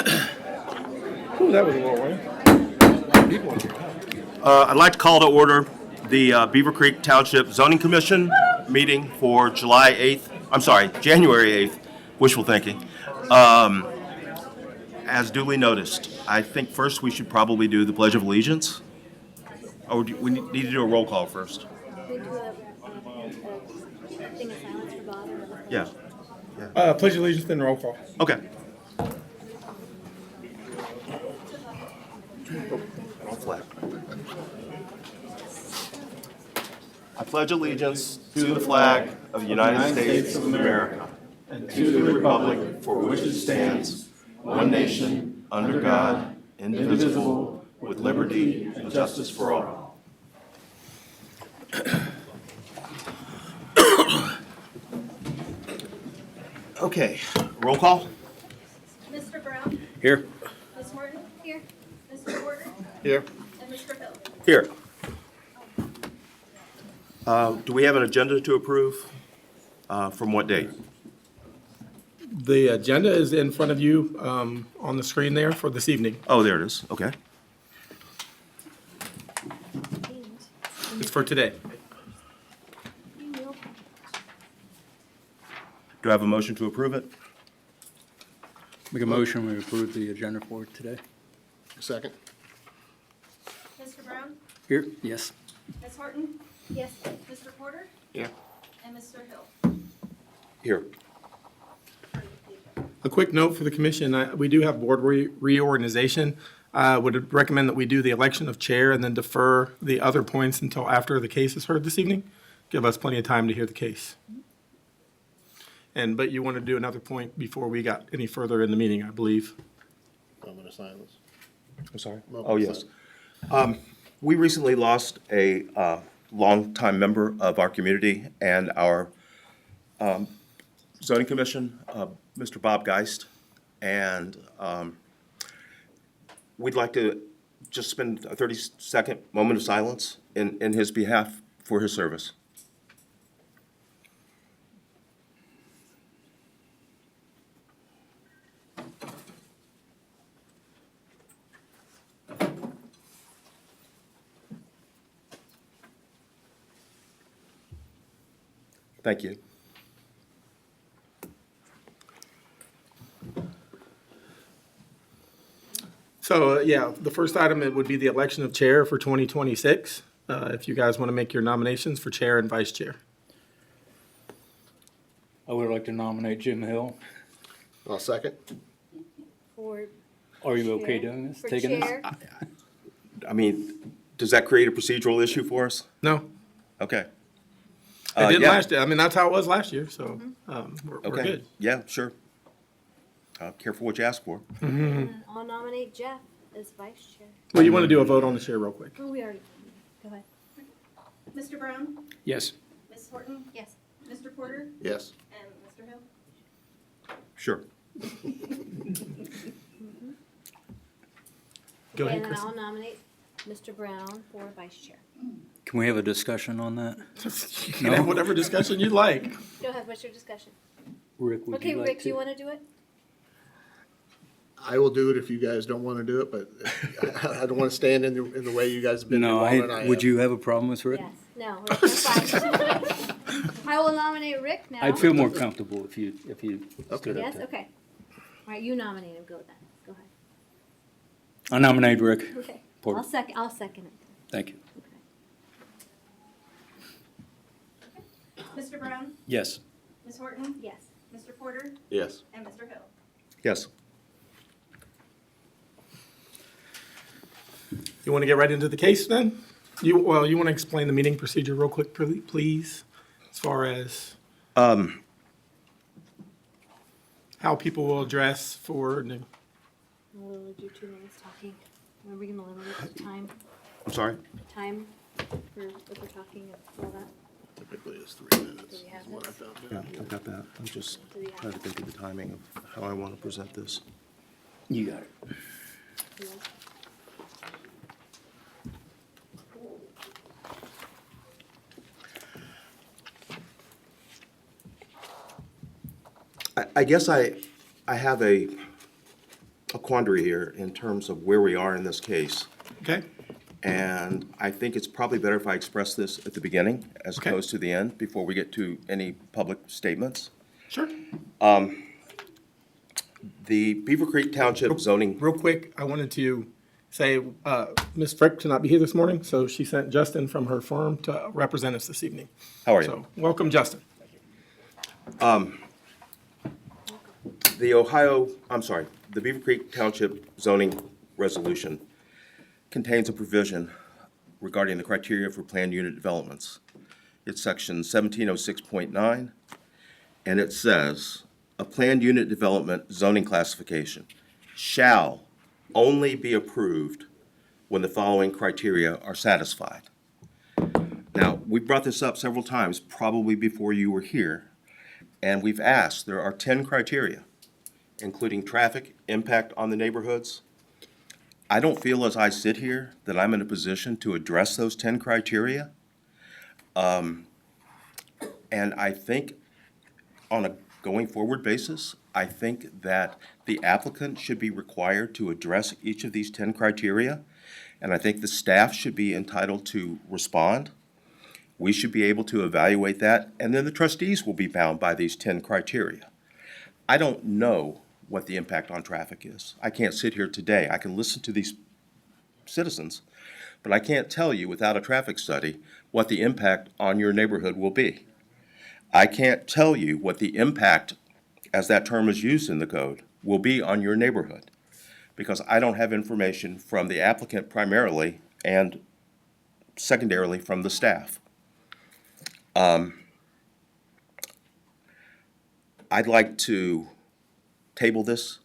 Ooh, that was a whirlwind. People in here. I'd like to call to order the Beaver Creek Township Zoning Commission meeting for January 8th, wishful thinking. As duly noticed, I think first we should probably do the Pledge of Allegiance. Oh, we need to do a roll call first. We do a thing of silence for Bob or other Yeah, Pledge allegiance, then roll call. okay. I pledge allegiance to the flag of the United States of America and to the republic for which it stands, one nation, under God, indivisible, with liberty and justice for all. Okay, roll call? Mr. Brown? Here. Ms. Horton? Here. Mr. Porter? Here. And Mr. Hill? Here. Do we have an agenda to approve? From what date? The agenda is in front of you on the screen there for this evening. Oh, there it is, okay. It's for today. Do I have a motion to approve it? Make a motion, we approve the agenda for today. Second. Mr. Brown? Here, yes. Ms. Horton? Yes. Mr. Porter? Yeah. And Mr. Hill? Here. A quick note for the commission, we do have board reorganization. Would recommend that we do the election of chair and then defer the other points until after the case is heard this evening. Give us plenty of time to hear the case. But you want to do another point before we got any further in the meeting, I believe. Moment of silence. I'm sorry? Moment Oh, of yes. silence. We recently lost a longtime member of our community and our zoning commission, Mr. Bob Geist. And we'd like to just spend a 30-second moment of silence in his behalf for his service. Thank you. So, yeah, the first item, it would be the election of chair for 2026. If you guys want to make your nominations for chair and vice chair. I would like to nominate Jim Hill. I'll second. For Are you okay chair? doing this? For Taking this? chair? I mean, does that create a procedural issue for us? No, Okay. it did Yeah. last year. I mean, that's how it was last year, so we're Okay. good. Yeah, sure. Careful what you ask for. And I'll nominate Jeff as vice chair. Well, you want to do a vote on the chair real quick. Oh, we already, go ahead. Mr. Brown? Yes. Ms. Horton? Yes. Mr. Porter? Yes. And Mr. Hill? Sure. Go ahead, And then Chris. I'll nominate Mr. Brown for vice chair. Can we have a discussion on that? You can have whatever discussion you'd like. Go ahead, what's your discussion? Rick, would Okay, you like Rick, to? you want to do it? I will do it if you guys don't want to do it, but I don't want to stand in the way you guys have been No, involved, and I would have. you have a problem with Rick? Yes. No, that's fine. I will nominate Rick now. I'd feel more comfortable if you stood up Yes, there. okay. All right, you nominate him, go with that. Go ahead. I nominate Rick. Okay. Porter. I'll second it. Thank you. Mr. Brown? Yes. Ms. Horton? Yes. Mr. Porter? Yes. And Mr. Hill? Yes. You want to get right into the case then? You want to explain the meeting procedure real quick, please, as far as how people will address for, We'll do 2 minutes talking. Are we gonna limit it to time I'm sorry? for what we're talking and all that? Typically it's 3 minutes. Do we have is what I this? found. Yeah, I've got that. I'm just Do we have trying to think of the timing of how I want to present this. You got it. Yeah. I guess I have a a quandary here in terms of where we are in this case. Okay? And I think it's probably better if I express this at the beginning as Okay. opposed to the end before we get to any public statements. Sure. The Beaver Creek Township zoning, Real quick, I wanted to say, Ms. Frick cannot be here this morning, so she sent Justin from her firm to represent us this evening. how are you? So, welcome, Justin. The Beaver Creek Township zoning resolution contains a provision regarding the criteria for planned unit developments. It's section 1706.9, and it says, "A planned unit development zoning classification shall only be approved when the following criteria are satisfied." Now, we brought this up several times, probably before you were here, and we've asked, there are 10 criteria, including traffic, impact on the neighborhoods. I don't feel as I sit here that I'm in a position to address those 10 criteria. And I think on a going forward basis, I think that the applicant should be required to address each of these 10 criteria. And I think the staff should be entitled to respond. We should be able to evaluate that, and then the trustees will be bound by these 10 criteria. I don't know what the impact on traffic is. I can't sit here today. I can listen to these citizens, but I can't tell you without a traffic study what the impact on your neighborhood will be. I can't tell you what the impact, as that term is used in the code, will be on your neighborhood, because I don't have information from the applicant primarily and secondarily from the staff. I'd like to table this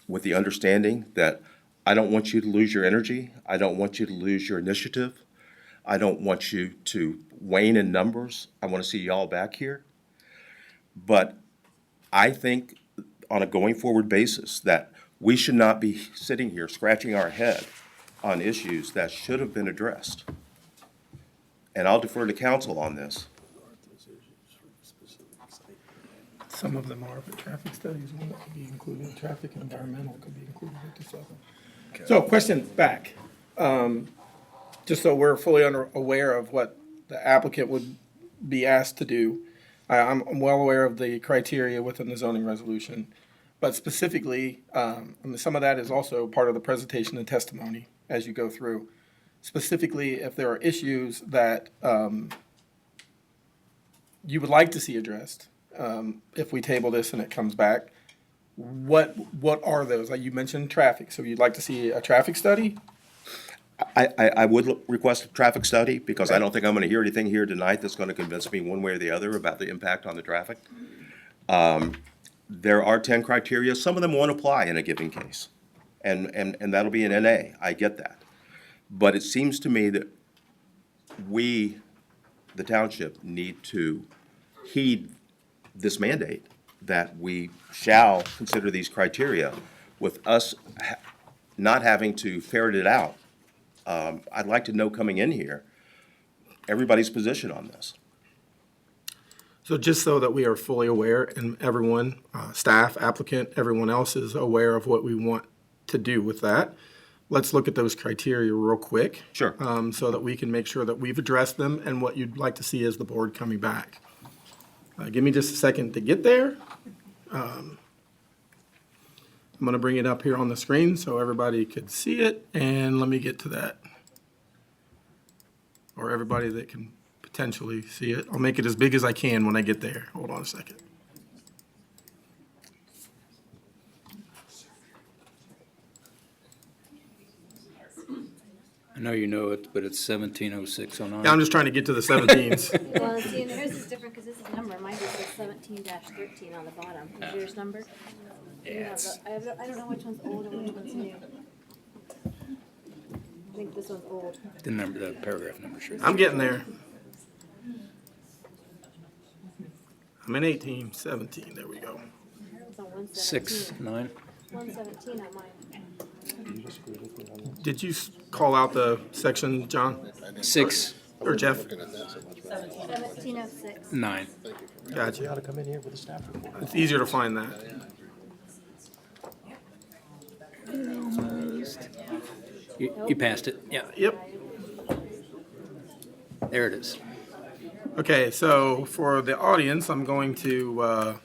with the understanding that I don't want you to lose your energy. I don't want you to lose your initiative. I don't want you to wane in numbers. I want to see y'all back here. But I think on a going forward basis that we should not be sitting here scratching our head on issues that should have been addressed. And I'll defer to council on this. Some of them are, but traffic studies will not be included, traffic and environmental could be included with this other. So, question back, just so we're fully aware of what the applicant would be asked to do. I'm well aware of the criteria within the zoning resolution, but specifically, some of that is also part of the presentation and testimony as you go through. Specifically, if there are issues that you would like to see addressed, if we table this and it comes back, what are those? Like you mentioned traffic, so you'd like to see a traffic study? I would request a traffic study because I don't think I'm going to hear anything here tonight that's going to convince me one way or the other about the impact on the traffic. There are 10 criteria. Some of them won't apply in a given case. And that'll be an NA. I get that. But it seems to me that we, the township, need to heed this mandate that we shall consider these criteria with us not having to ferret it out. I'd like to know coming in here, everybody's position on this. So just so that we are fully aware and everyone, staff, applicant, everyone else is aware of what we want to do with that, let's look at those criteria real quick. Sure. So that we can make sure that we've addressed them and what you'd like to see as the board coming back. Give me just a second to get there. I'm going to bring it up here on the screen so everybody could see it, and let me get to that. Or everybody that can potentially see it. I'll make it as big as I can when I get there. Hold on a second. I know you know it, but it's 170609. Yeah, I'm just trying to get to the 17s. Well, see, and hers is different because this is number, mine just says 17-13 on the bottom. Is yours number? Yeah, I don't know which one's old and which one's new. I think this one's old. the number, the paragraph number, sure. I'm getting there. I'm in 18, 17, there we go. It's on 117. 6-9. 117 on mine. Did you call out the section, John? 6-9. Or Jeff? 1706. Gotcha. It's easier to find that. You passed it, yeah, Yep. there it is. Okay, so for the audience, I'm going to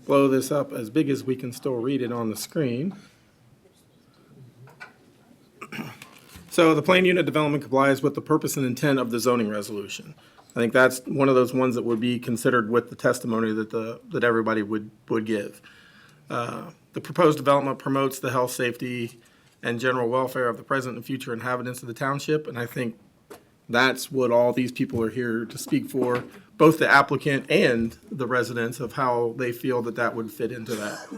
blow this up as big as we can still read it on the screen. So the plan unit development complies with the purpose and intent of the zoning resolution. I think that's one of those ones that would be considered with the testimony that everybody would give. The proposed development promotes the health, safety, and general welfare of the present and future inhabitants of the township, and I think that's what all these people are here to speak for, both the applicant and the residents, of how they feel that that would fit into that.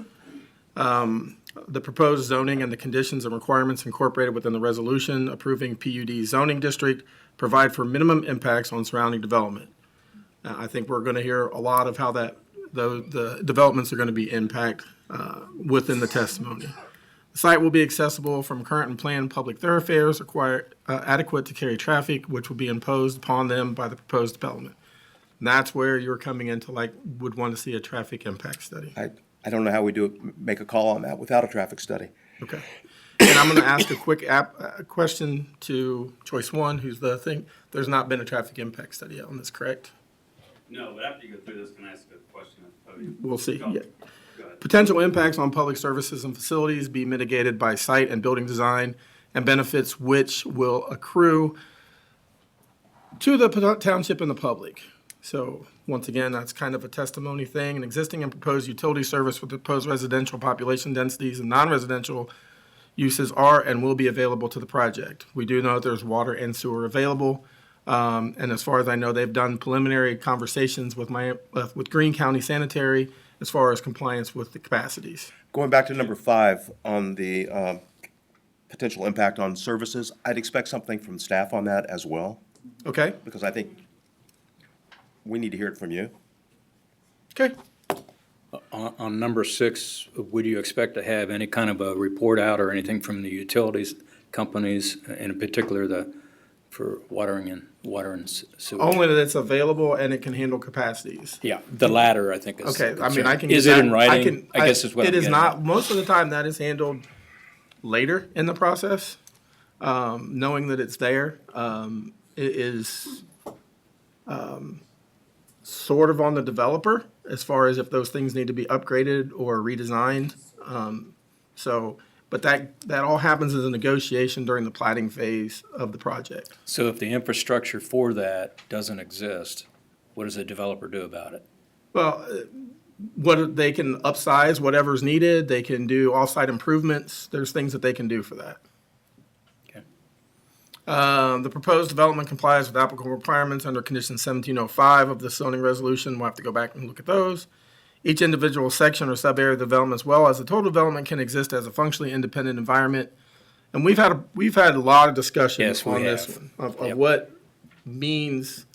The proposed zoning and the conditions and requirements incorporated within the resolution approving PUD zoning district provide for minimum impacts on surrounding development. I think we're going to hear a lot of how the developments are going to be within the testimony. The site will be accessible from current and planned public thoroughfares required adequate to carry traffic, which will be imposed upon them by the proposed development. And that's where you're coming into, would want to see a traffic impact study. I don't know how we make a call on that without a traffic study. Okay. And I'm going to ask a quick question to choice one, who's the thing. There's not been a traffic impact study on this, correct? No, but after you go through this, can I ask a question at the podium? We'll see. Go Yeah. Go ahead. Potential impacts on public services and facilities be mitigated by site and building design, and benefits which will accrue to the township and the public. So once again, that's kind of a testimony thing. An existing and proposed utility service with proposed residential population densities and non-residential uses are and will be available to the project. We do know there's water and sewer available. And as far as I know, they've done preliminary conversations with Greene County Sanitary as far as compliance with the capacities. Going back to number 5 on the potential impact on services, I'd expect something from staff on that as well, Okay? because I think we need to hear it from you. Okay. On number 6, would you expect to have any kind of a report out or anything from the utilities companies, in particular for water and sewer? Only that it's available and it can handle capacities. Yeah, the latter, I think, is. Okay, I mean, I can. Is get it in that. writing? I guess is what I'm It is getting at. not, most of the time that is handled later in the process, knowing that it's there. It is sort of on the developer as far as if those things need to be upgraded or redesigned. But that all happens as a negotiation during the plating phase of the project. So if the infrastructure for that doesn't exist, what does the developer do about it? Well, they can upsize whatever's needed. They can do off-site improvements. There's things that they can do for that. Okay. The proposed development complies with applicable requirements under condition 1705 of the zoning resolution. We'll have to go back and look at those. Each individual section or sub-area of development, as well as the total development, can exist as a functionally independent environment. And we've had a lot of discussion Yes, we on this have. one of Yep. what this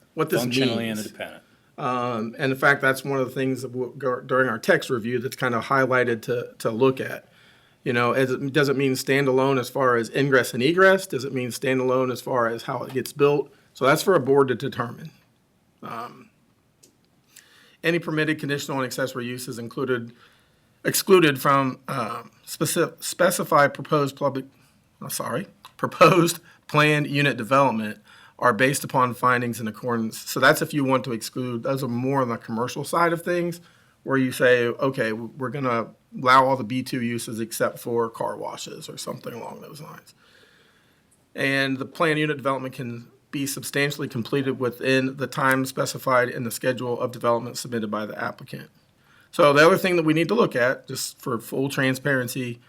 Functionally means. independent. And in fact, that's one of the things that during our text review that's kind of highlighted to look at. You know, does it mean standalone as far as ingress and egress? Does it mean standalone as far as how it gets built? So that's for a board to determine. Any permitted conditional and accessory uses excluded from specified proposed planned unit development are based upon findings in accordance. So that's if you want to exclude, those are more on the commercial side of things, where you say, okay, we're going to allow all the B2 uses except for car washes or something along those lines. And the planned unit development can be substantially completed within the time specified in the schedule of development submitted by the applicant. So the other thing that we need to look at, just for full transparency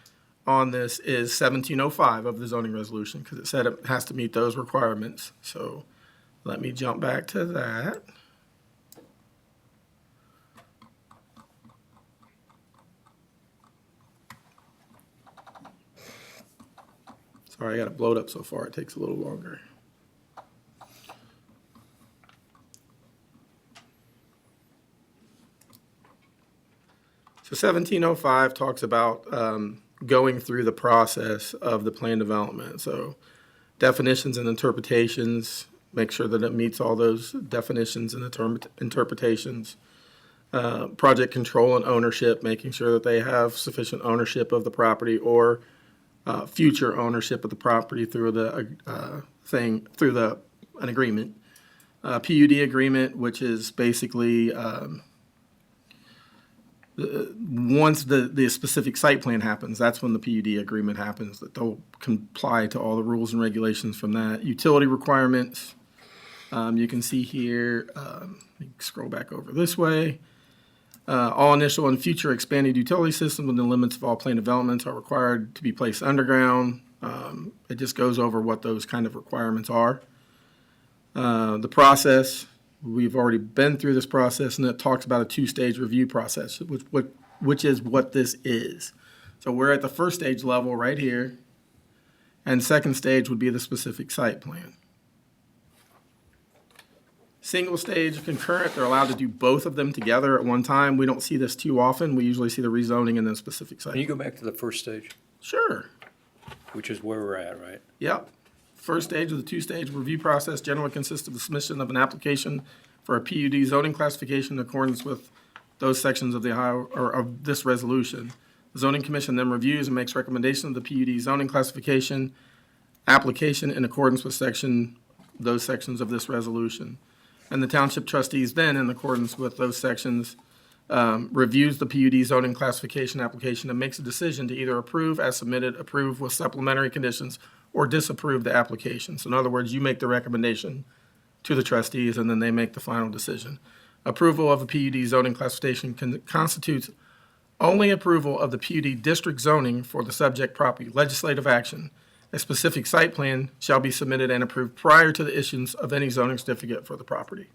on this, is 1705 of the zoning resolution, because it said it has to meet those requirements. So let me jump back to that. Sorry, I got it blowed up so far, it takes a little longer. So 1705 talks about going through the process of the plan development. So definitions and interpretations, make sure that it meets all those definitions and interpretations. Project control and ownership, making sure that they have sufficient ownership of the property or future ownership of the property through an agreement. PUD agreement, which is basically, once the specific site plan happens, that's when the PUD agreement happens, that they'll comply to all the rules and regulations from that. Utility requirements, you can see here, let me scroll back over this way. All initial and future expanded utility systems within the limits of all planned developments are required to be placed underground. It just goes over what those kind of requirements are. The process, we've already been through this process, and it talks about a two-stage review process, which is what this is. So we're at the first stage level right here, and second stage would be the specific site plan. Single stage, concurrent, they're allowed to do both of them together at one time. We don't see this too often. We usually see the rezoning and then specific site. Can you go back to the first stage, Sure. which is where we're at, right? Yep. First stage of the two-stage review process generally consists of the submission of an application for a PUD zoning classification in accordance with those sections of the Ohio, or of this resolution. The zoning commission then reviews and makes recommendation of the PUD zoning classification application in accordance with those sections of this resolution. And the township trustees then, in accordance with those sections, reviews the PUD zoning classification application and makes a decision to either approve as submitted, approve with supplementary conditions, or disapprove the application. So in other words, you make the recommendation to the trustees, and then they make the final decision. Approval of a PUD zoning classification constitutes only approval of the PUD district zoning for the subject property. Legislative action. A specific site plan shall be submitted and approved prior to the issuance of any zoning certificate for the property.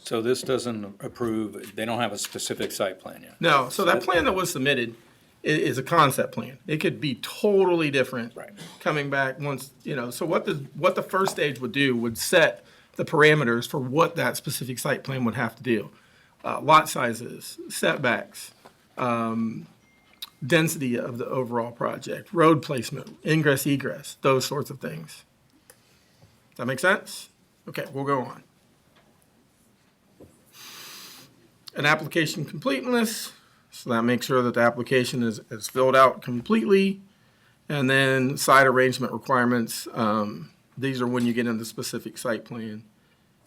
So this doesn't approve, they don't have a specific site plan yet? No, so that plan that was submitted is a concept plan. It could be totally different. Right. Coming back once, so what the first stage would do would set the parameters for what that specific site plan would have to do. Lot sizes, setbacks, density of the overall project, road placement, ingress, egress, those sorts of things. Does that make sense? Okay, we'll go on. An application completeness, so that makes sure that the application is filled out completely. And then site arrangement requirements, these are when you get into specific site plan.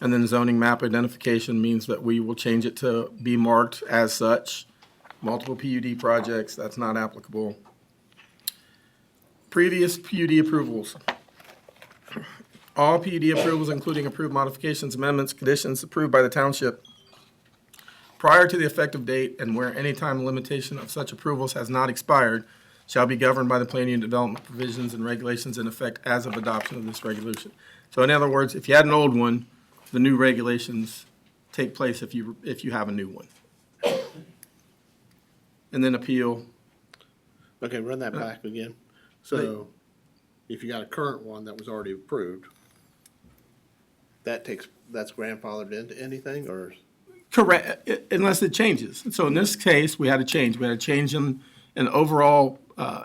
And then zoning map identification means that we will change it to be marked as such. Multiple PUD projects, that's not applicable. Previous PUD approvals. All PUD approvals, including approved modifications, amendments, conditions approved by the township prior to the effective date and where any time limitation of such approvals has not expired, shall be governed by the planning and development provisions and regulations in effect as of adoption of this resolution. So in other words, if you had an old one, the new regulations take place if you have a new one. And then appeal. Okay, run that back again. So if you got a current one that was already approved, that's grandfathered into anything, or? Correct, unless it changes. So in this case, we had a change. We had a change in overall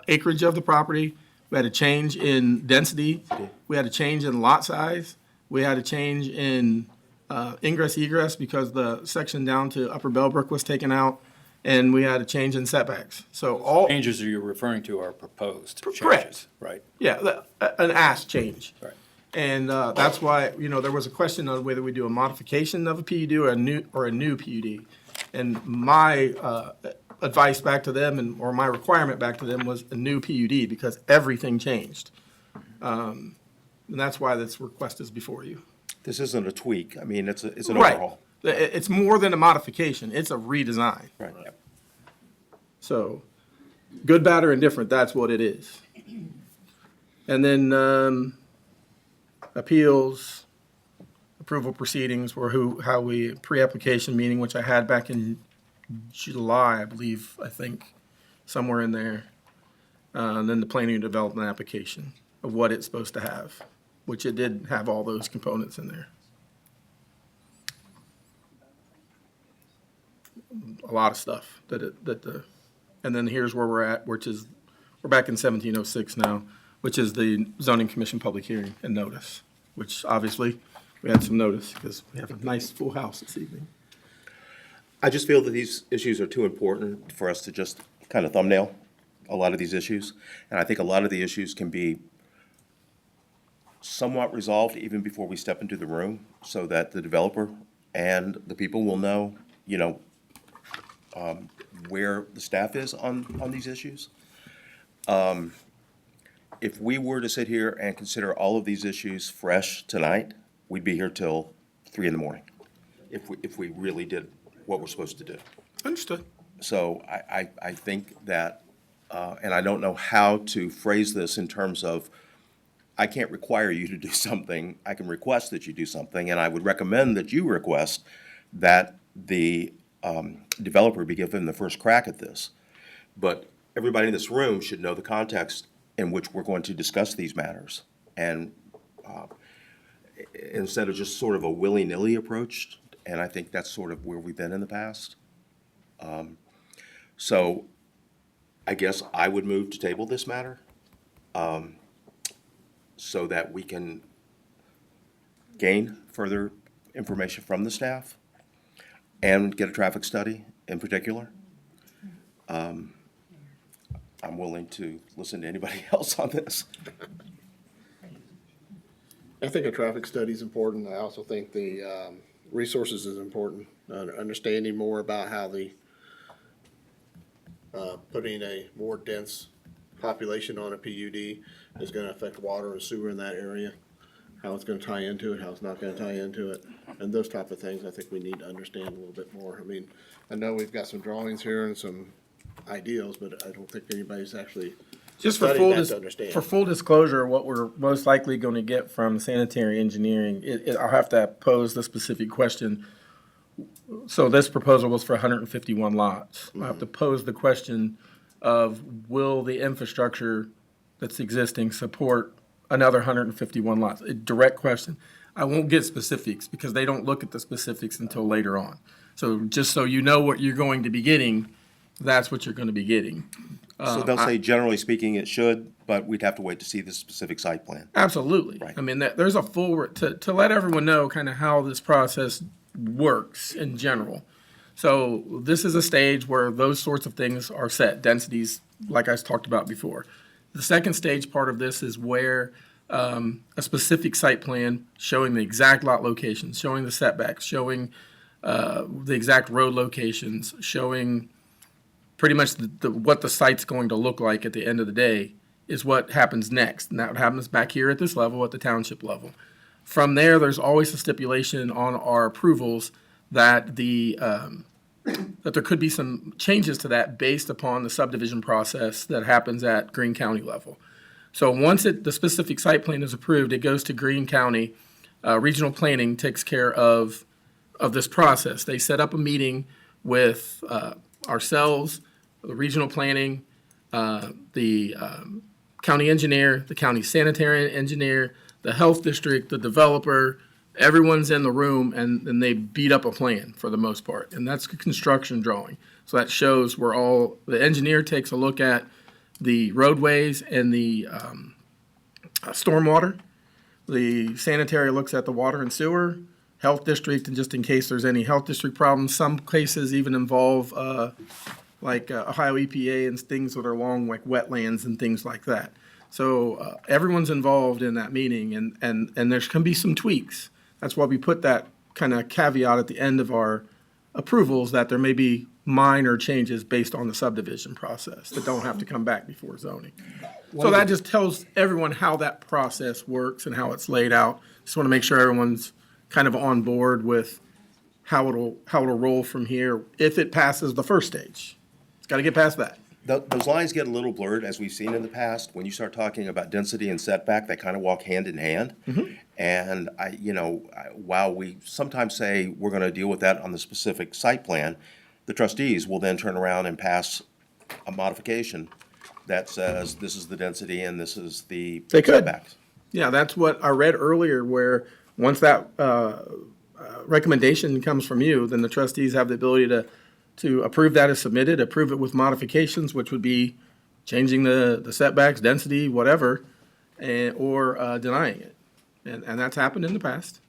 acreage of the property. We had a change in density. We had a change in lot size. We had a change in ingress egress because the section down to Upper Bellbrook was taken out. And we had a change in setbacks. So all, Changes you're referring to are proposed changes. Correct. Right, yeah, an ask change. right. And that's why, there was a question on whether we do a modification of a PUD or a new PUD. And my advice back to them, or my requirement back to them, was a new PUD because everything changed. And that's why this request is before you. This isn't a tweak. I mean, it's an Right. overhaul. It's more than a modification. It's a redesign. Right. So, good, bad, or indifferent, that's what it is. And then appeals, approval proceedings were how we, pre-application meeting, which I had back in July, I think, somewhere in there. And then the planning and development application of what it's supposed to have, which it did have all those components in there. A lot of stuff and then here's where we're at, which is, we're back in 1706 now, which is the zoning commission public hearing and notice, which obviously we had some notice because we have a nice full house this evening. I just feel that these issues are too important for us to just kind of thumbnail a lot of these issues. And I think a lot of the issues can be somewhat resolved even before we step into the room, so that the developer and the people will know, where the staff is on these issues. If we were to sit here and consider all of these issues fresh tonight, we'd be here till 3 a.m. if we really did what we're supposed to do. Understood. So I think that, and I don't know how to phrase this in terms of, I can't require you to do something. I can request that you do something, and I would recommend that you request that the developer be given the first crack at this. But everybody in this room should know the context in which we're going to discuss these matters. And instead of just sort of a willy-nilly approach, and I think that's sort of where we've been in the past. So I guess I would move to table this matter, so that we can gain further information from the staff and get a traffic study in particular. I'm willing to listen to anybody else on this. I think a traffic study is important. I also think the resources is important. Understanding more about how the putting a more dense population on a PUD is going to affect water and sewer in that area, how it's going to tie into it, how it's not going to tie into it, and those type of things I think we need to understand a little bit more. I mean, I know we've got some drawings here and some ideals, but I don't think anybody's actually Just for studied that to understand. for full disclosure, what we're most likely going to get from sanitary engineering, I'll have to pose the specific question. So this proposal was for 151 lots. I have to pose the question of, will the infrastructure that's existing support another 151 lots? A direct question. I won't get specifics because they don't look at the specifics until later on. So just so you know what you're going to be getting, that's what you're going to be getting. So they'll say, generally speaking, it should, but we'd have to wait to see the specific site plan. Absolutely. Right. I mean, there's a full, to let everyone know kind of how this process works in general. So this is a stage where those sorts of things are set, densities, like I talked about before. The second stage part of this is where a specific site plan showing the exact lot locations, showing the setbacks, showing the exact road locations, showing pretty much what the site's going to look like at the end of the day is what happens next. And that happens back here at this level, at the township level. From there, there's always a stipulation on our approvals that that there could be some changes to that based upon the subdivision process that happens at Greene County level. So once the specific site plan is approved, it goes to Greene County. Regional planning takes care of this process. They set up a meeting with ourselves, the regional planning, the county engineer, the county sanitary engineer, the health district, the developer. Everyone's in the room and they beat up a plan for the most part. And that's a construction drawing. So that shows where the engineer takes a look at the roadways and the stormwater. The sanitary looks at the water and sewer, health district, and just in case there's any health district problems. Some cases even involve like Ohio EPA and things that are along like wetlands and things like that. So everyone's involved in that meeting and there can be some tweaks. That's why we put that kind of caveat at the end of our approvals that there may be minor changes based on the subdivision process that don't have to come back before zoning. So that just tells everyone how that process works and how it's laid out. Just want to make sure everyone's kind of on board with how it'll roll from here if it passes the first stage. It's got to get past that. Those lines get a little blurred, as we've seen in the past. When you start talking about density and setback, they kind of walk hand in hand. And while we sometimes say we're going to deal with that on the specific site plan, the trustees will then turn around and pass a modification that says this is the density and this is the They could. setbacks. Yeah, that's what I read earlier, where once that recommendation comes from you, then the trustees have the ability to approve that as submitted, approve it with modifications, which would be changing the setbacks, density, whatever, or denying it. And that's happened in the past.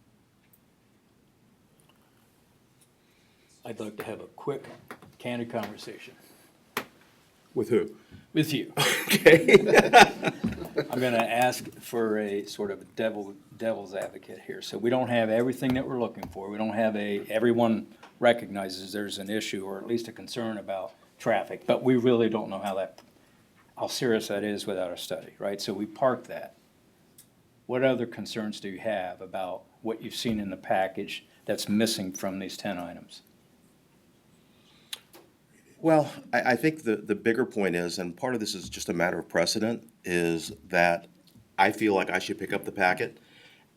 I'd like to have a quick, candid conversation. With who? with you. Okay. I'm gonna ask for a sort of devil's advocate here. So we don't have everything that we're looking for. We don't have everyone recognizes there's an issue or at least a concern about traffic, but we really don't know how serious that is without a study, right? So we park that. What other concerns do you have about what you've seen in the package that's missing from these 10 items? Well, I think the bigger point is, and part of this is just a matter of precedent, is that I feel like I should pick up the packet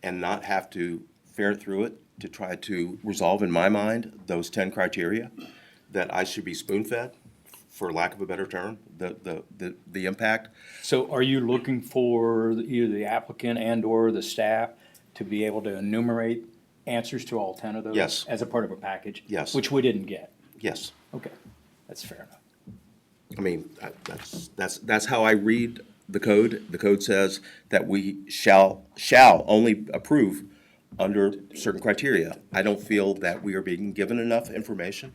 and not have to ferret through it to try to resolve in my mind those 10 criteria, that I should be spoon-fed, for lack of a better term, the impact. So are you looking for either the applicant and/or the staff to be able to enumerate answers to all 10 of those? Yes. As a part of a package? Yes. Which we didn't get. Yes. Okay, that's fair enough. I mean, that's how I read the code. The code says that we shall only approve under certain criteria. I don't feel that we are being given enough information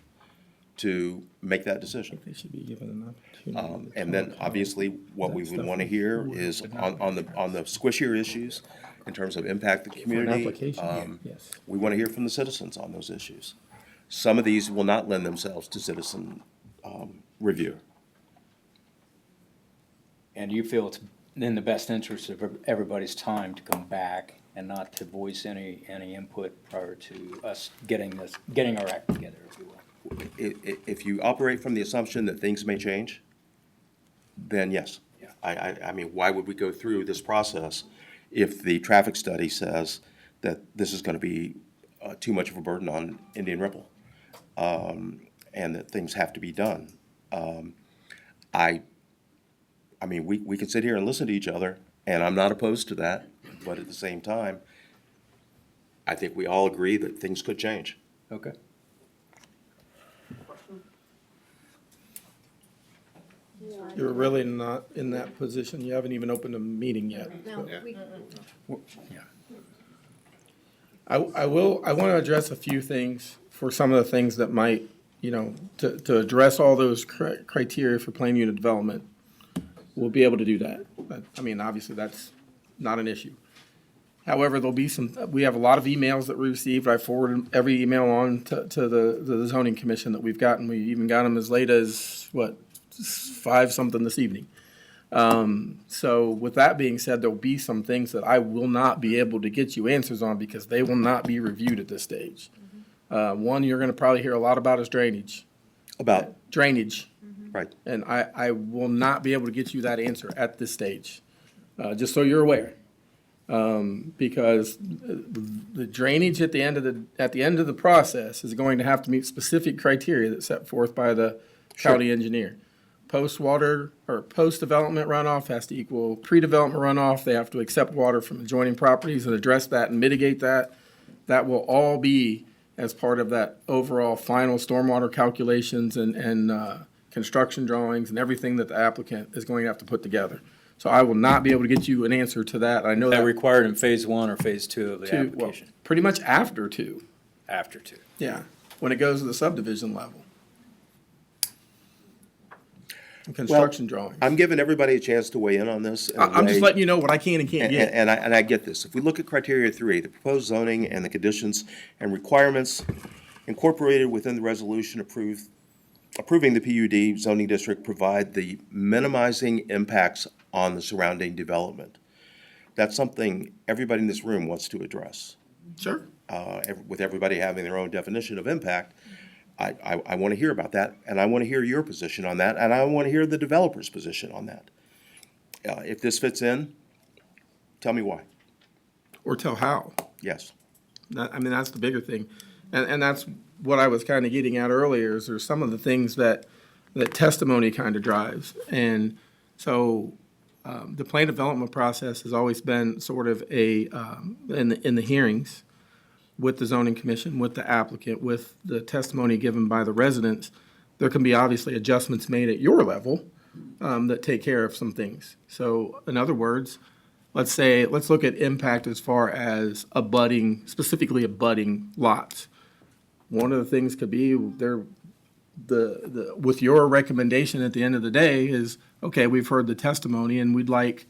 to make that decision. They should be given an opportunity. And then, obviously, what we would want to hear is on the squishier issues, in terms of impact the community. application, yes. We want to hear from the citizens on those issues. Some of these will not lend themselves to citizen review. And you feel it's in the best interest of everybody's time to come back and not to voice any input prior to us getting our act together, if you will? If you operate from the assumption that things may change, then yes. Yeah. I mean, why would we go through this process if the traffic study says that this is going to be too much of a burden on Indian Ripple, and that things have to be done? I mean, we can sit here and listen to each other, and I'm not opposed to that, but at the same time, I think we all agree that things could change. Okay. You're really not in that position. You haven't even opened a meeting yet. No, we, Yeah. I want to address a few things for some of the things that might, to address all those criteria for plan unit development. We'll be able to do that. I mean, obviously, that's not an issue. However, we have a lot of emails that we received. I forwarded every email on to the zoning commission that we've gotten. We even got them as late as, 5-something this evening. So with that being said, there'll be some things that I will not be able to get you answers on because they will not be reviewed at this stage. One you're gonna probably hear a lot about is drainage. About, Drainage. right. And I will not be able to get you that answer at this stage, just so you're aware. Because the drainage at the end of the process is going to have to meet specific criteria that's set forth by the county engineer. Post-water or post-development runoff has to equal pre-development runoff. They have to accept water from adjoining properties and address that and mitigate that. That will all be as part of that overall final stormwater calculations and construction drawings and everything that the applicant is going to have to put together. So I will not be able to get you an answer to that. I know That that required in phase 1 or phase 2 of the well, application? pretty much after two, After 2. yeah, when it goes to the subdivision level. And construction drawings. I'm giving everybody a chance to weigh in on this. in a I'm just way- letting you know what I can and can't And, get. and I get this. If we look at criteria 3, the proposed zoning and the conditions and requirements incorporated within the resolution approving the PUD zoning district provide the minimizing impacts on the surrounding development. That's something everybody in this room wants to address. Sure. With everybody having their own definition of impact, I want to hear about that, and I want to hear your position on that, and I want to hear the developer's position on that. If this fits in, tell me why. Or tell how. Yes. That's the bigger thing. And that's what I was kind of getting at earlier, is there's some of the things that testimony kind of drives. And so the plan development process has always been sort of in the hearings with the zoning commission, with the applicant, with the testimony given by the residents, there can be obviously adjustments made at your level that take care of some things. So in other words, let's look at impact as far as specifically abutting lots. One of the things could be with your recommendation at the end of the day is, okay, we've heard the testimony and we'd like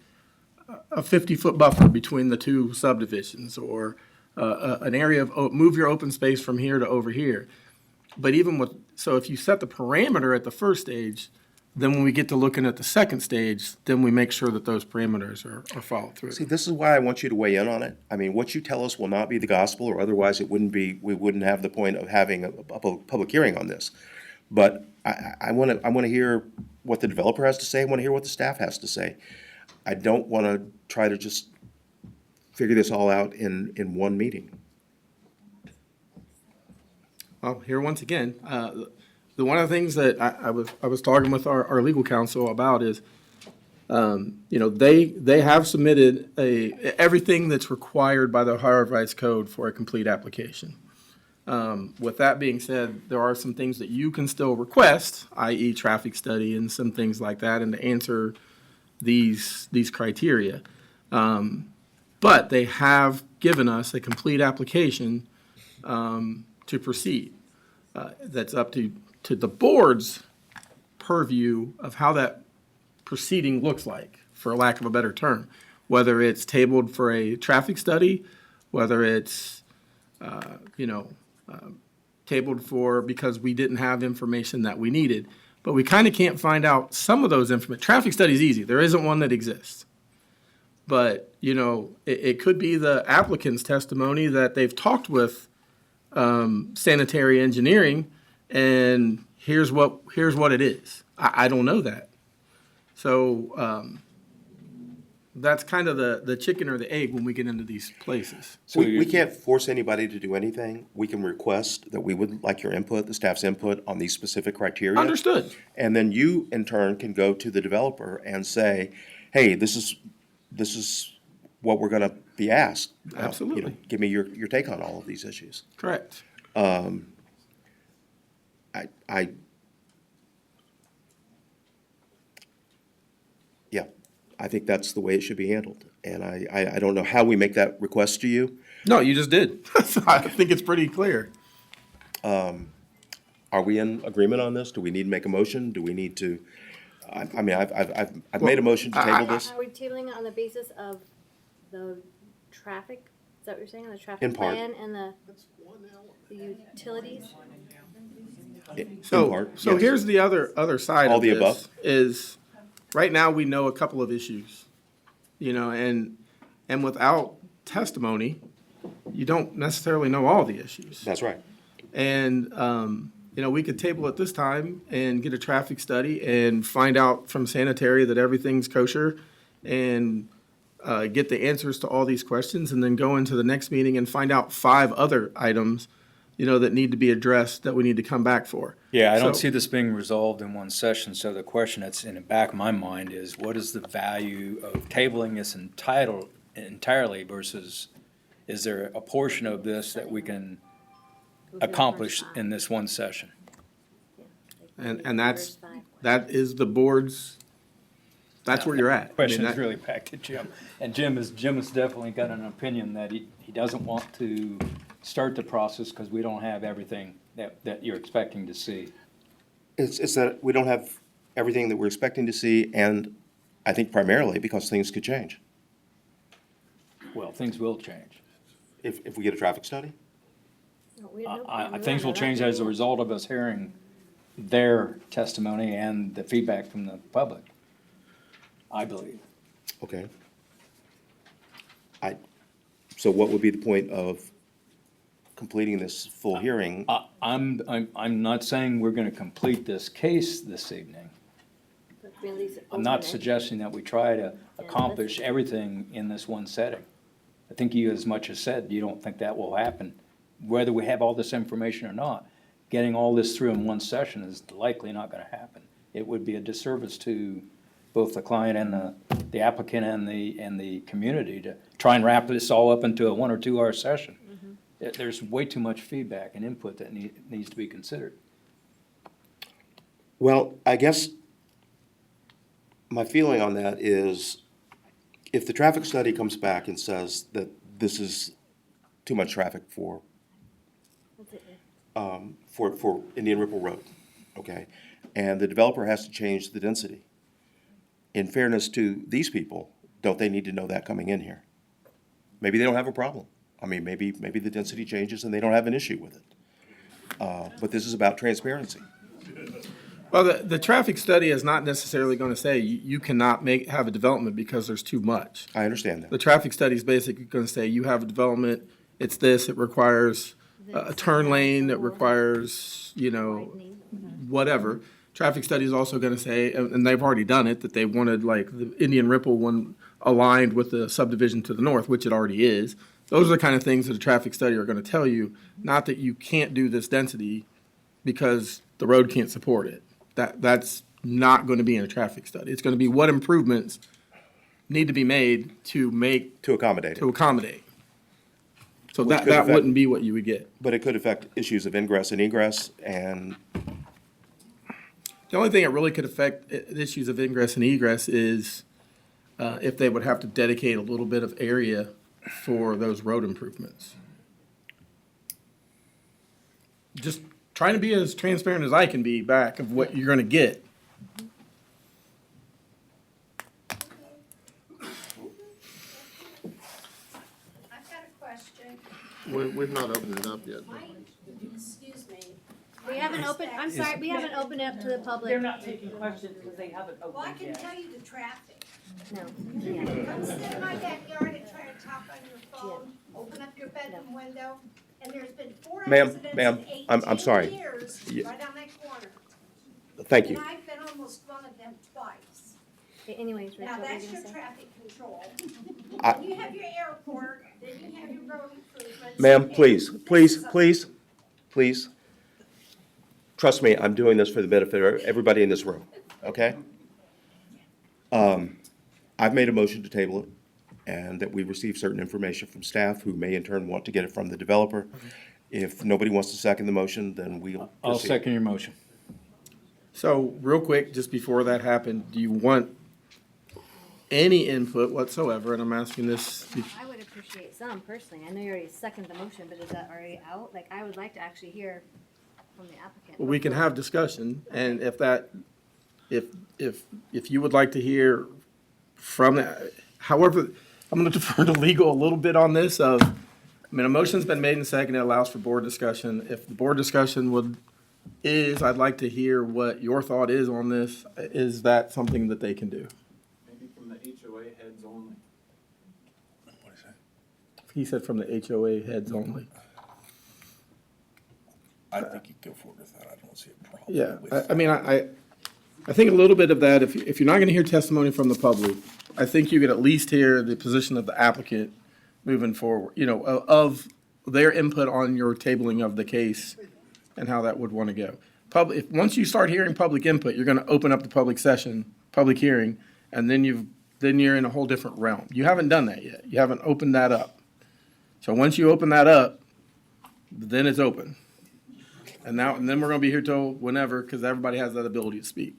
a 50-foot buffer between the two subdivisions, or an area of, move your open space from here to over here. But even with, so if you set the parameter at the first stage, then when we get to looking at the second stage, then we make sure that those parameters are followed through. See, this is why I want you to weigh in on it. I mean, what you tell us will not be the gospel, or otherwise it wouldn't be, we wouldn't have the point of having a public hearing on this. But I want to hear what the developer has to say. I want to hear what the staff has to say. I don't want to try to just figure this all out in one meeting. Well, here once again, the one of the things that I was talking with our legal counsel about is, they have submitted everything that's required by the Ohio Revised Code for a complete application. With that being said, there are some things that you can still request, i.e. traffic study and some things like that, and to answer these criteria. But they have given us a complete application to proceed. That's up to the board's purview of how that proceeding looks like, for lack of a better term. Whether it's tabled for a traffic study, whether it's, tabled for because we didn't have information that we needed. But we kind of can't find out some of those information. Traffic study is easy. There isn't one that exists. But, it could be the applicant's testimony that they've talked with sanitary engineering, and here's what it is. I don't know that. So that's kind of the chicken or the egg when we get into these places. We can't force anybody to do anything. We can request that we would like your input, the staff's input on these specific criteria. Understood. And then you, in turn, can go to the developer and say, hey, this is what we're gonna be asked. Absolutely. Give me your take on all of these issues. Correct. I think that's the way it should be handled. And I don't know how we make that request to you. No, you just did. So I think it's pretty clear. Are we in agreement on this? Do we need to make a motion? Do we need to, I've made a motion to table this. Are we tabling it on the basis of the traffic? Is that what you're saying, the In traffic part. plan and the utilities? In So part, so yes. here's the other side All of the this, above? is right now we know a couple of issues, and without testimony, you don't necessarily know all the issues. That's right. And, we could table it this time and get a traffic study and find out from sanitary that everything's kosher, and get the answers to all these questions, and then go into the next meeting and find out 5 other items, that need to be addressed, that we need to come back for. Yeah, I don't So- see this being resolved in one session, so the question that's in the back of my mind is, what is the value of tabling this entirely versus, is there a portion of this that we can accomplish in this one session? And that is the board's, that's where you're at. I mean, Question is that- really back to Jim. And Jim has definitely got an opinion that he doesn't want to start the process because we don't have everything that you're expecting to see. It's that we don't have everything that we're expecting to see, and I think primarily because things could change. Well, things will change. If we get a traffic study? Things will change as a result of us hearing their testimony and the feedback from the public, I believe. Okay. So what would be the point of completing this full hearing? I'm not saying we're gonna complete this case this evening. I'm not suggesting that we try to accomplish everything in this one setting. I think you as much as said, you don't think that will happen. Whether we have all this information or not, getting all this through in one session is likely not gonna happen. It would be a disservice to both the client and the applicant and the community to try and wrap this all up into a 1 or 2 hour session. There's way too much feedback and input that needs to be considered. Well, I guess my feeling on that is if the traffic study comes back and says that this is too much traffic for Indian Ripple Road, okay? And the developer has to change the density. In fairness to these people, don't they need to know that coming in here? Maybe they don't have a problem. I mean, maybe the density changes and they don't have an issue with it. But this is about transparency. Well, the traffic study is not necessarily going to say you cannot have a development because there's too much. I understand The that. traffic study is basically going to say you have a development, it's this, it requires a turn lane, it requires, Widening. whatever. Traffic study is also going to say, and they've already done it, that they wanted like the Indian Ripple one aligned with the subdivision to the north, which it already is. Those are the kind of things that a traffic study are going to tell you, not that you can't do this density because the road can't support it. That's not going to be in a traffic study. It's going to be what improvements need to be made to To accommodate it. accommodate. So Which that could affect- wouldn't be what you would get. But it could affect issues of ingress and egress, and The only thing that really could affect issues of ingress and egress is if they would have to dedicate a little bit of area for those road improvements. Just trying to be as transparent as I can be back of what you're gonna get. I've got a question. We've not opened it up yet. Excuse me. We haven't opened, I'm sorry, we haven't opened it up to the public. They're not taking questions because they haven't Well, I opened can yet. tell you the traffic. No. Yeah. Come sit in my backyard and try to talk on your phone, open up your bedroom window, and there's been 4 Ma'am, accidents ma'am, in I'm 18 sorry. years Yeah. right on that corner. thank you. And I've been almost one of them twice. Okay, anyways, Rachel, Now, what were you that's gonna your say? traffic control. I- You have your airport, then you have your road improvements. Ma'am, and please, this please, is a- please, please. Trust me, I'm doing this for the benefit of everybody in this room, okay? I've made a motion to table it, and that we receive certain information from staff who may in turn want to get it from the developer. If nobody wants to second the motion, then we'll I'll proceed. second your motion. So real quick, just before that happened, do you want any input whatsoever? And I'm asking this, I would appreciate some personally. I know you already seconded the motion, but is that already out? Like, I would like to actually hear from the applicant. we can have discussion, and if you would like to hear from that, however, I'm gonna defer to legal a little bit on this of, I mean, a motion's been made and seconded, it allows for board discussion. If the board discussion I'd like to hear what your thought is on this. Is that something that they can do? Maybe from the HOA heads only. He said from the HOA heads only. I think you go forward with that. I don't see a problem. Yeah, with I mean, I think a little bit of that, if you're not gonna hear testimony from the public, I think you could at least hear the position of the applicant moving forward, of their input on your tabling of the case and how that would wanna go. Once you start hearing public input, you're gonna open up the public session, public hearing, and then you're in a whole different realm. You haven't done that yet. You haven't opened that up. So once you open that up, then it's open. And then we're gonna be here till whenever, because everybody has that ability to speak.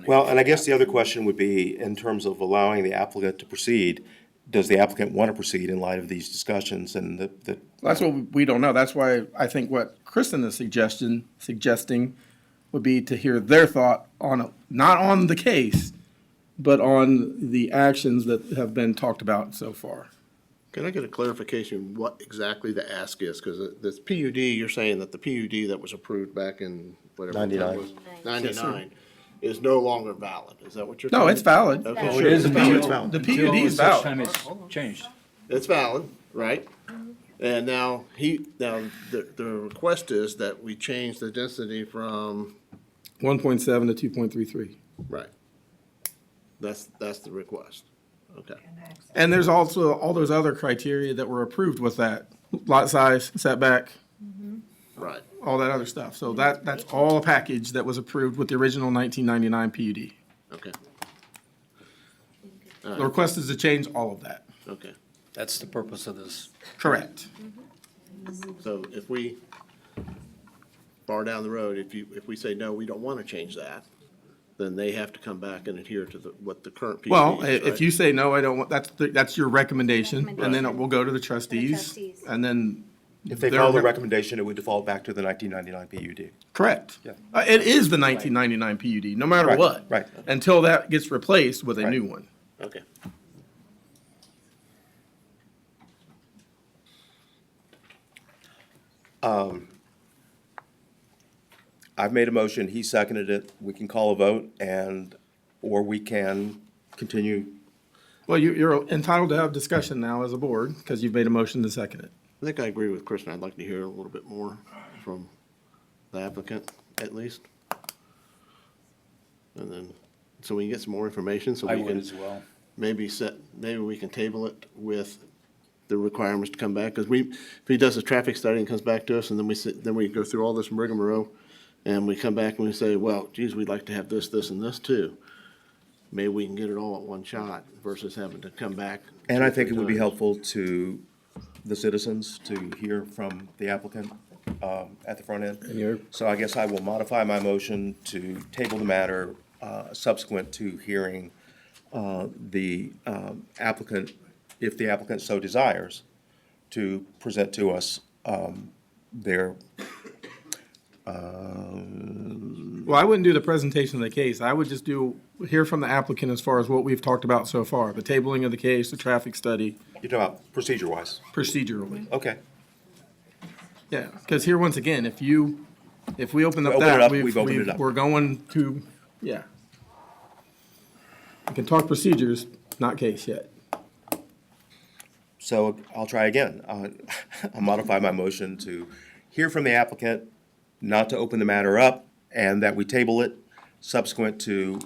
Well, and I guess the other question would be, in terms of allowing the applicant to proceed, does the applicant want to proceed in light of these discussions and the That's what we don't know. That's why I think what Kristen is suggesting would be to hear their thought on, not on the case, but on the actions that have been talked about so far. Can I get a clarification what exactly the ask is? Because this PUD, you're saying that the PUD that was approved back in whatever. 99. was, 99, is no longer valid. Is that what you're No, telling it's me? valid. Okay, It sure. is It's until- valid. The PUD is Such valid. time it's changed. It's valid, right? And now the request is that we change the density from, 1.7 to 2.33. right. That's the request. Okay. And there's also all those other criteria that were approved with that, lot size, setback, Right. all that other stuff. So that's all a package that was approved with the original 1999 PUD. Okay. The request is to change all of that. Okay. That's the purpose of this. Correct. So if we, far down the road, if we say, no, we don't want to change that, then they have to come back and adhere to what the current PUD Well, is, if right? you say, no, I don't want, that's your recommendation, and then it Recommendation. will go to the trustees. trustees. And then If they They're follow the re- recommendation, it would default back to the 1999 PUD. Correct. Yeah. It is the 1999 PUD, no matter Right, what. right. Until that gets replaced with a Right. new one. Okay. I've made a motion, he seconded it, we can call a vote, or we can continue. Well, you're entitled to have discussion now as a board, because you've made a motion to second it. I think I agree with Kristen. I'd like to hear a little bit more from the applicant, at least. And then, so we can get some more information, so I we would can as well. maybe we can table it with the requirements to come back, because if he does a traffic study and comes back to us, and then we go through all this rigmarole, and we come back and we say, well, geez, we'd like to have this, this, and this too. Maybe we can get it all at one shot versus having to come back. And I think it would be 2 or 3 times. helpful to the citizens to hear from the applicant at the front end. So I guess I will modify my motion to table the matter subsequent to hearing the applicant, if the applicant so desires, to present to us their, Well, I wouldn't do the presentation of the case. I would just hear from the applicant as far as what we've talked about so far, the tabling of the case, the traffic study, you're talking about procedure-wise. procedurally. Okay. Yeah, because here, once again, if we open up Open it that, up, we've opened it up. we're going to, yeah. We can talk procedures, not case yet. So I'll try again. I'll modify my motion to hear from the applicant, not to open the matter up, and that we table it subsequent to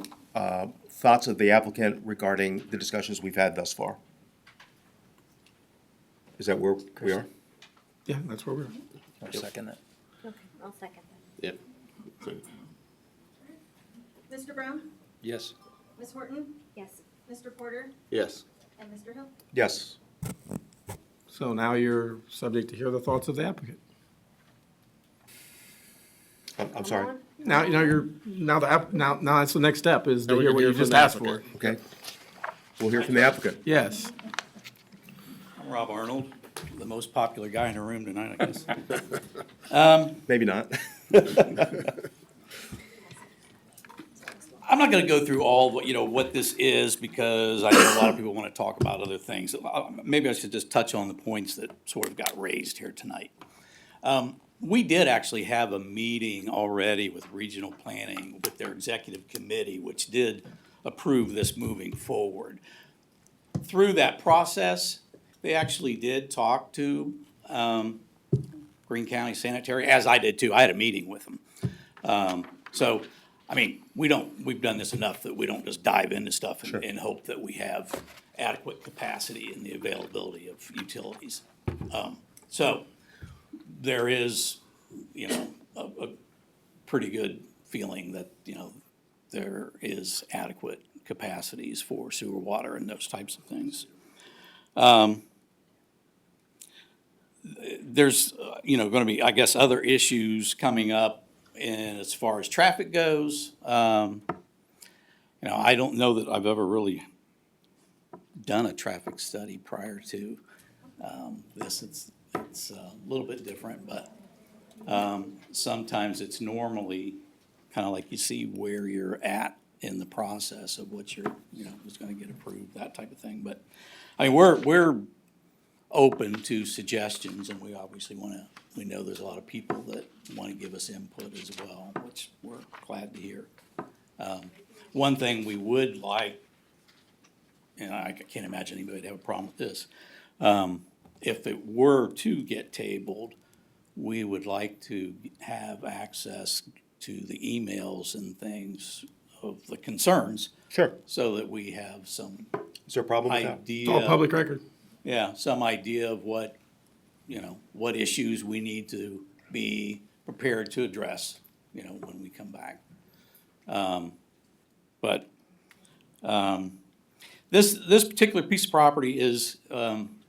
thoughts of the applicant regarding the discussions we've had thus far. Is that where we are? Yeah, that's where we're at. I'll second that. Okay, I'll second that. Yep. Mr. Brown? Yes. Ms. Horton? Yes. Mr. Porter? Yes. And Mr. Hill? Yes. So now you're subject to hear the thoughts of the applicant. I'm sorry. Come on. Now, now that's the next step, is to Now we hear can what hear you from just the asked for. applicant. Okay. We'll hear from the applicant. Yes. I'm Rob Arnold, the most popular guy in the room tonight, I guess. Maybe not. I'm not gonna go through all, what this is, because I know a lot of people wanna talk about other things. Maybe I should just touch on the points that sort of got raised here tonight. We did actually have a meeting already with regional planning, with their executive committee, which did approve this moving forward. Through that process, they actually did talk to Greene County Sanitary, as I did too. I had a meeting with them. So, I mean, we've done this enough that we don't just dive into stuff and hope that we have adequate capacity and the availability of utilities. So there is, a pretty good feeling that, there is adequate capacities for sewer, water, and those types of things. There's, gonna be, I guess, other issues coming up in as far as traffic goes. I don't know that I've ever really done a traffic study prior to, this. It's a little bit different, but, sometimes it's normally kind of like you see where you're at in the process of what you're, is gonna get approved, that type of thing. But, I mean, we're open to suggestions, and we obviously we know there's a lot of people that wanna give us input as well, which we're glad to hear. One thing we would like, and I can't imagine anybody would have a problem with this, if it were to get tabled, we would like to have access to the emails and things of the concerns, Sure. so that we have some Is there a problem with that? It's all idea. public record. Yeah, some idea of what, what issues we need to be prepared to address, when we come back. This particular piece of property is,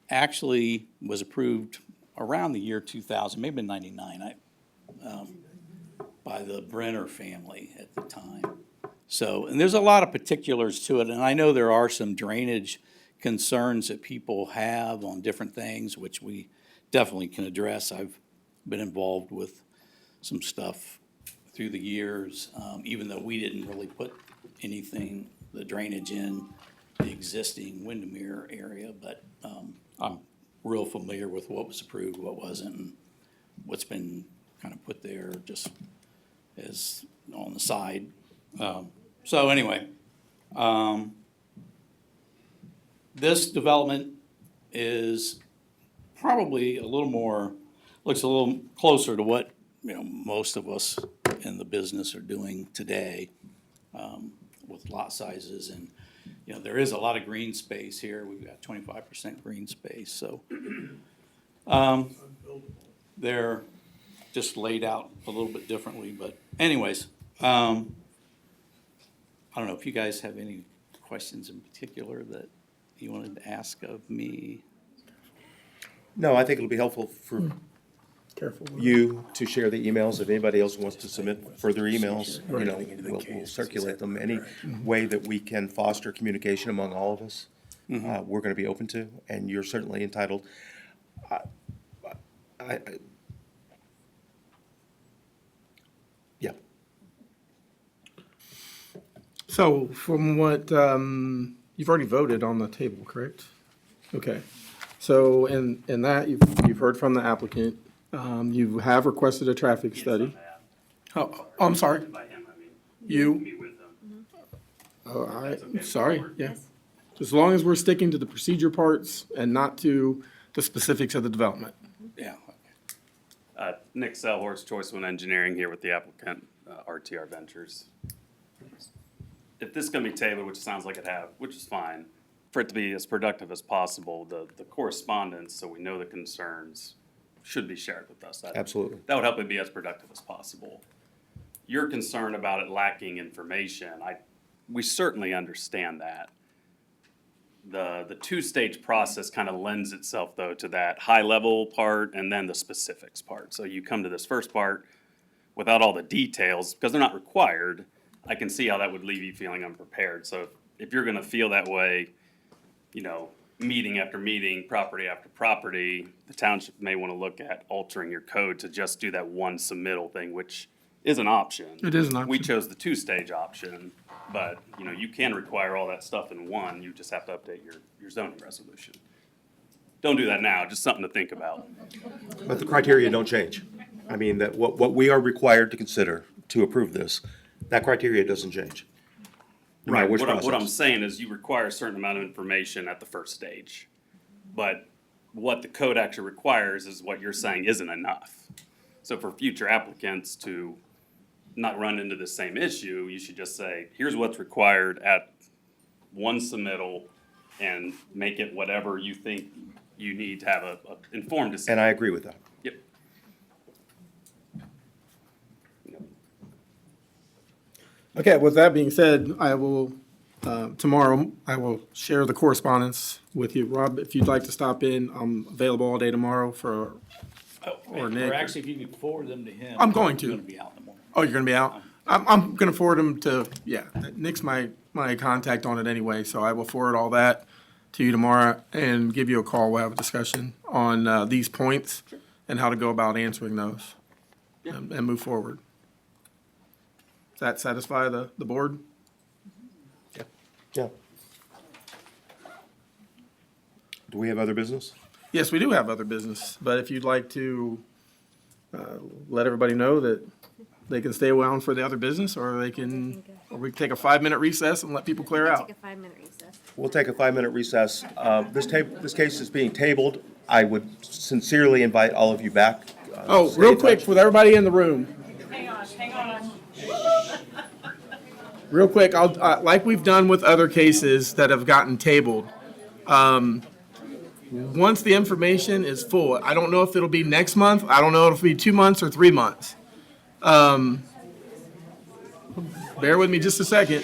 actually was approved around the year 2000, maybe in 99, by the Brenner family at the time. So, and there's a lot of particulars to it, and I know there are some drainage concerns that people have on different things, which we definitely can address. I've been involved with some stuff through the years, even though we didn't really put anything, the drainage in the existing Windermere area, but I'm real familiar with what was approved, what wasn't, and what's been kind of put there just as on the side. So anyway, this development is probably a little more, looks a little closer to what, most of us in the business are doing today, with lot sizes. And, there is a lot of green space here. We've got 25% green space, so. They're just laid out a little bit differently, but anyways, I don't know if you guys have any questions in particular that you wanted to ask of me. No, I think it'll be helpful for Careful. you to share the emails. If anybody else wants to submit further emails, we'll circulate them. Any way that we can foster communication among all of us, we're gonna be open to, and you're certainly entitled. Yeah. So from what, you've already voted on the table, correct? Okay. So in that, you've heard from the applicant. You have requested a traffic study. Oh, I'm sorry. By him, I mean, You, meet with them. oh, all right, sorry, yeah. As long as we're sticking to the procedure parts and not to the specifics of the development. Yeah. Nick Selhorst, Choice One Engineering here with the applicant, RTR Ventures. If this is gonna be tailored, which it sounds like it have, which is fine, for it to be as productive as possible, the correspondence, so we know the concerns, should be shared with us. Absolutely. That would help it be as productive as possible. Your concern about it lacking information, we certainly understand that. The two-stage process kind of lends itself, though, to that high-level part and then the specifics part. So you come to this first part without all the details, because they're not required. I can see how that would leave you feeling unprepared. So if you're gonna feel that way, meeting after meeting, property after property, the township may want to look at altering your code to just do that one submittal thing, which is an option. It is an We option. chose the two-stage option, but, you can require all that stuff in one, you just have to update your zoning resolution. Don't do that now, just something to think about. But the criteria don't change. I mean, that what we are required to consider to approve this, that criteria doesn't change. No matter Right, which what I'm process. saying is you require a certain amount of information at the first stage. But what the code actually requires is what you're saying isn't enough. So for future applicants to not run into the same issue, you should just say, here's what's required at one submittal and make it whatever you think you need to have a informed decision. And I agree with that. Yep. Okay, with that being said, I will, tomorrow, I will share the correspondence with you. Rob, if you'd like to stop in, I'm available all day tomorrow for, Or Nick. Or actually, if you could forward them to him. I'm going to. He's gonna be out in the morning. oh, you're gonna be out? I'm gonna forward them to, yeah, Nick's my contact on it anyway, so I will forward all that to you tomorrow and give you a call. We'll have a discussion on, these points and how to go about answering those and move forward. Does that satisfy the board? Yeah. Do we have other business? Yes, we do have other business, but if you'd like to let everybody know that they can stay around for the other business, or we can take a 5-minute recess and let people clear out. Take a 5-minute recess. We'll take a 5-minute recess. This case is being tabled. I would sincerely invite all of you back. Oh, Stay real in quick, touch. with everybody in the room, Hang on. real quick, I'll, like we've done with other cases that have gotten tabled, once the information is full, I don't know if it'll be next month, I don't know if it'll be 2 months or 3 months. Bear with me just a second.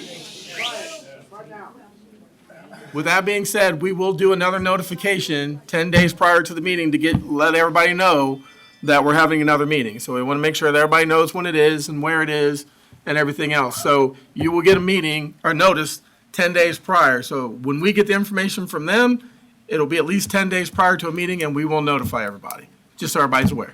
With that being said, we will do another notification 10 days prior to the meeting to let everybody know that we're having another meeting. So we want to make sure that everybody knows when it is and where it is and everything else. So you will get a meeting or notice 10 days prior. So when we get the information from them, it'll be at least 10 days prior to a meeting and we will notify everybody. Just so everybody's aware.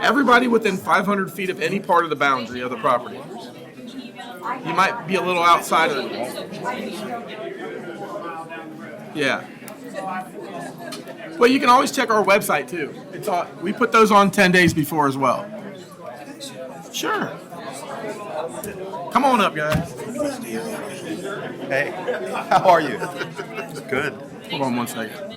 Everybody within 500 feet of any part of the boundary of the property. You might be a little outside of it. Yeah. Well, you can always check our website too. It's on, we put those on 10 days before as well. Sure. Come on up, guys. Hey, how are you? Good. Hold on one second.